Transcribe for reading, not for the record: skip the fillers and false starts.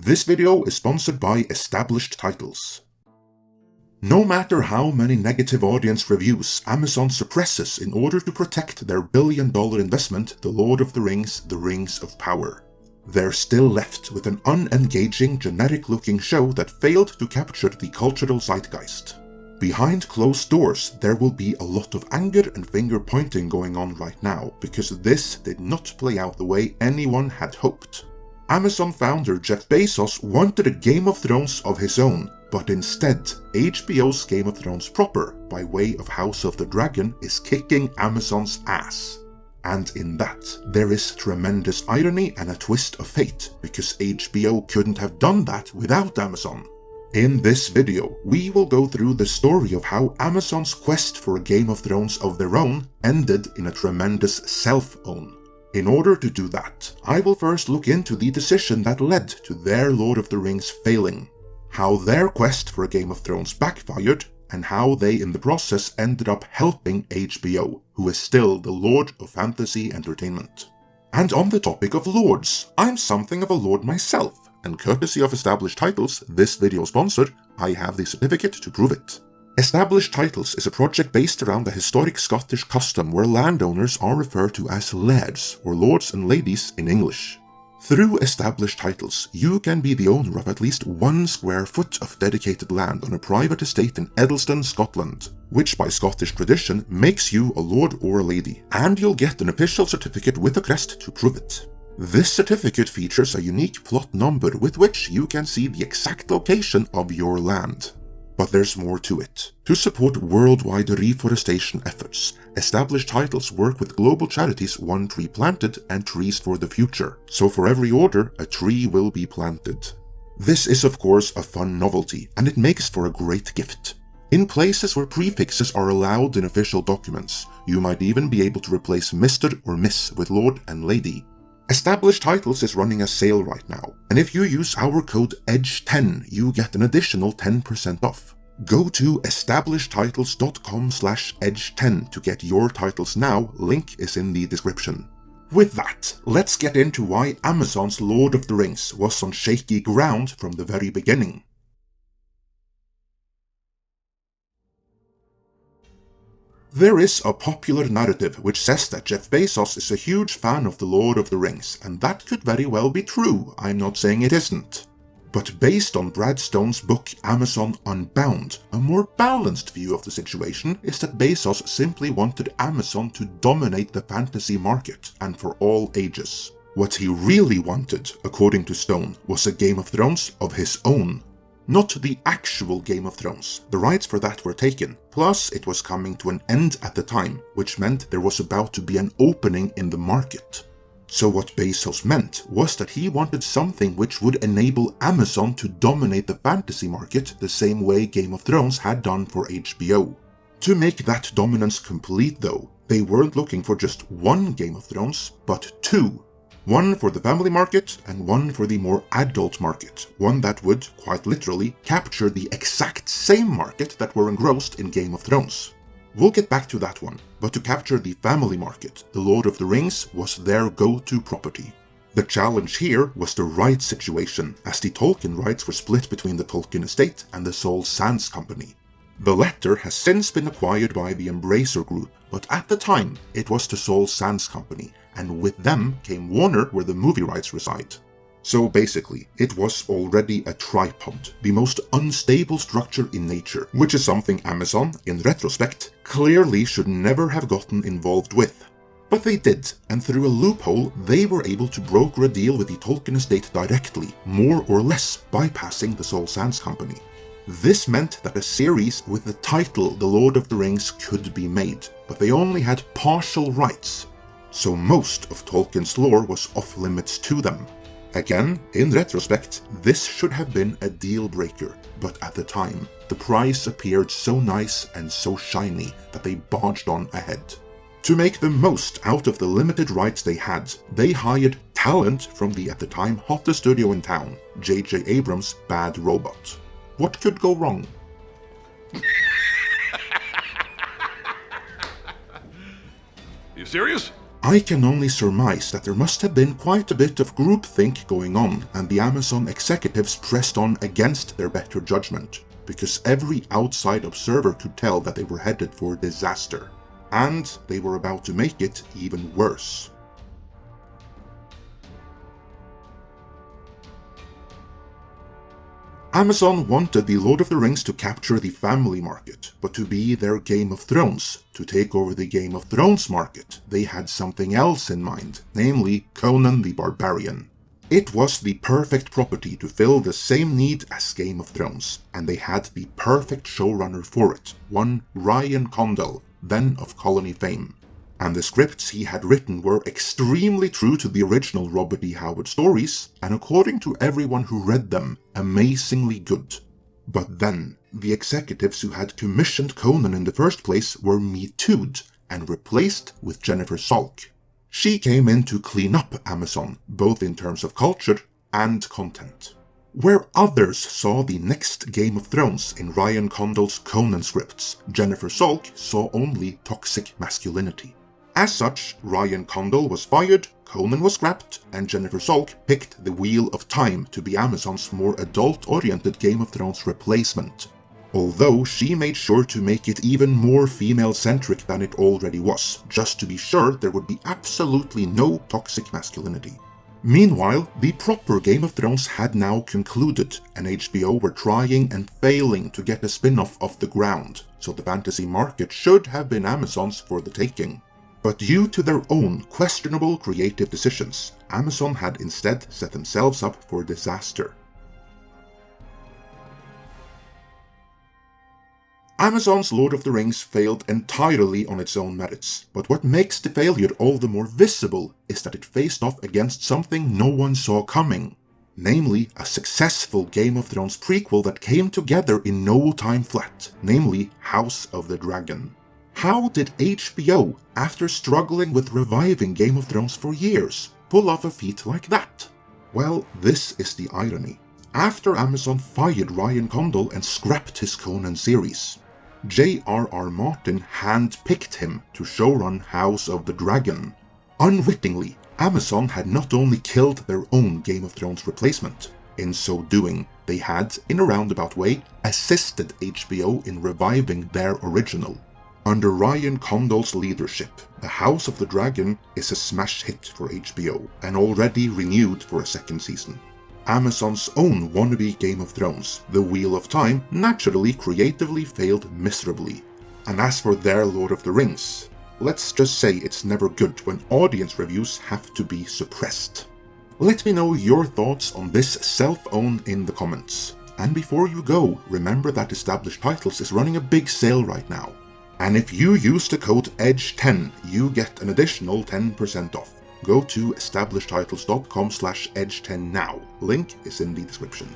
This video is sponsored by Established Titles. No matter how many negative audience reviews Amazon suppresses in order to protect their billion-dollar investment, The Lord of the Rings: The Rings of Power, they're still left with an unengaging, generic-looking show that failed to capture the cultural zeitgeist. Behind closed doors, there will be a lot of anger and finger-pointing going on right now, because this did not play out the way anyone had hoped. Amazon founder Jeff Bezos wanted a Game of Thrones of his own, but instead, HBO's Game of Thrones proper, by way of House of the Dragon, is kicking Amazon's ass. And in that, there is tremendous irony and a twist of fate, because HBO couldn't have done that without Amazon. In this video, we will go through the story of how Amazon's quest for a Game of Thrones of their own ended in a tremendous self-own. In order to do that, I will first look into the decision that led to their Lord of the Rings failing, how their quest for a Game of Thrones backfired, and how they in the process ended up helping HBO, who is still the Lord of Fantasy Entertainment. And on the topic of lords, I'm something of a lord myself, and courtesy of Established Titles, this video sponsor, I have the certificate to prove it. Established Titles is a project based around a historic Scottish custom where landowners are referred to as lairds, or lords and ladies in English. Through Established Titles, you can be the owner of at least 1 square foot of dedicated land on a private estate in Edelston, Scotland, which by Scottish tradition makes you a lord or a lady, and you'll get an official certificate with a crest to prove it. This certificate features a unique plot number with which you can see the exact location of your land. But there's more to it. To support worldwide reforestation efforts, Established Titles work with global charities One Tree Planted and Trees for the Future, so for every order, a tree will be planted. This is of course a fun novelty, and it makes for a great gift. In places where prefixes are allowed in official documents, you might even be able to replace Mr. or Miss with Lord and Lady. Established Titles is running a sale right now, and if you use our code EDGE10, you get an additional 10% off. Go to establishedtitles.com/edge10 to get your titles now, link is in the description. With that, let's get into why Amazon's Lord of the Rings was on shaky ground from the very beginning. There is a popular narrative which says that Jeff Bezos is a huge fan of The Lord of the Rings, and that could very well be true, I'm not saying it isn't. But based on Brad Stone's book Amazon Unbound, a more balanced view of the situation is that Bezos simply wanted Amazon to dominate the fantasy market, and for all ages. What he really wanted, according to Stone, was a Game of Thrones of his own. Not the actual Game of Thrones, the rights for that were taken, plus it was coming to an end at the time, which meant there was about to be an opening in the market. So what Bezos meant was that he wanted something which would enable Amazon to dominate the fantasy market the same way Game of Thrones had done for HBO. To make that dominance complete though, they weren't looking for just 1 Game of Thrones, but 2. One for the family market and one for the more adult market, one that would, quite literally, capture the exact same market that were engrossed in Game of Thrones. We'll get back to that one, but to capture the family market, The Lord of the Rings was their go-to property. The challenge here was the rights situation, as the Tolkien rights were split between the Tolkien estate and the Saul Zaentz Company. The latter has since been acquired by the Embracer Group, but at the time it was the Saul Zaentz Company, and with them came Warner, where the movie rights reside. So basically, it was already a tripod, the most unstable structure in nature, which is something Amazon, in retrospect, clearly should never have gotten involved with. But they did, and through a loophole, they were able to broker a deal with the Tolkien estate directly, more or less bypassing the Saul Zaentz Company. This meant that a series with the title The Lord of the Rings could be made, but they only had partial rights. So most of Tolkien's lore was off-limits to them. Again, in retrospect, this should have been a deal breaker, but at the time, the prize appeared so nice and so shiny that they barged on ahead. To make the most out of the limited rights they had, they hired talent from the at the time hottest studio in town, J.J. Abrams' Bad Robot. What could go wrong? You serious? I can only surmise that there must have been quite a bit of groupthink going on, and the Amazon executives pressed on against their better judgment, because every outside observer could tell that they were headed for disaster, and they were about to make it even worse. Amazon wanted the Lord of the Rings to capture the family market, but to be their Game of Thrones, to take over the Game of Thrones market, they had something else in mind, namely Conan the Barbarian. It was the perfect property to fill the same need as Game of Thrones, and they had the perfect showrunner for it, one Ryan Condal, then of Colony fame. And the scripts he had written were extremely true to the original Robert E. Howard stories, and according to everyone who read them, amazingly good. But then, the executives who had commissioned Conan in the first place were Me Too'd and replaced with Jennifer Salk. She came in to clean up Amazon, both in terms of culture and content. Where others saw the next Game of Thrones in Ryan Condal's Conan scripts, Jennifer Salk saw only toxic masculinity. As such, Ryan Condal was fired, Conan was scrapped, and Jennifer Salk picked the Wheel of Time to be Amazon's more adult-oriented Game of Thrones replacement. Although she made sure to make it even more female-centric than it already was, just to be sure there would be absolutely no toxic masculinity. Meanwhile, the proper Game of Thrones had now concluded, and HBO were trying and failing to get a spin-off off the ground, so the fantasy market should have been Amazon's for the taking. But due to their own questionable creative decisions, Amazon had instead set themselves up for disaster. Amazon's Lord of the Rings failed entirely on its own merits, but what makes the failure all the more visible is that it faced off against something no one saw coming. Namely, a successful Game of Thrones prequel that came together in no time flat, namely House of the Dragon. How did HBO, after struggling with reviving Game of Thrones for years, pull off a feat like that? Well, this is the irony. After Amazon fired Ryan Condal and scrapped his Conan series, J.R.R. Martin handpicked him to showrun House of the Dragon. Unwittingly, Amazon had not only killed their own Game of Thrones replacement, in so doing, they had, in a roundabout way, assisted HBO in reviving their original. Under Ryan Condal's leadership, The House of the Dragon is a smash hit for HBO, and already renewed for a second season. Amazon's own wannabe Game of Thrones, The Wheel of Time, naturally creatively failed miserably. And as for their Lord of the Rings, let's just say it's never good when audience reviews have to be suppressed. Let me know your thoughts on this self-own in the comments. And before you go, remember that Established Titles is running a big sale right now. And if you use the code EDGE10, you get an additional 10% off. Go to establishedtitles.com/edge10 now. Link is in the description.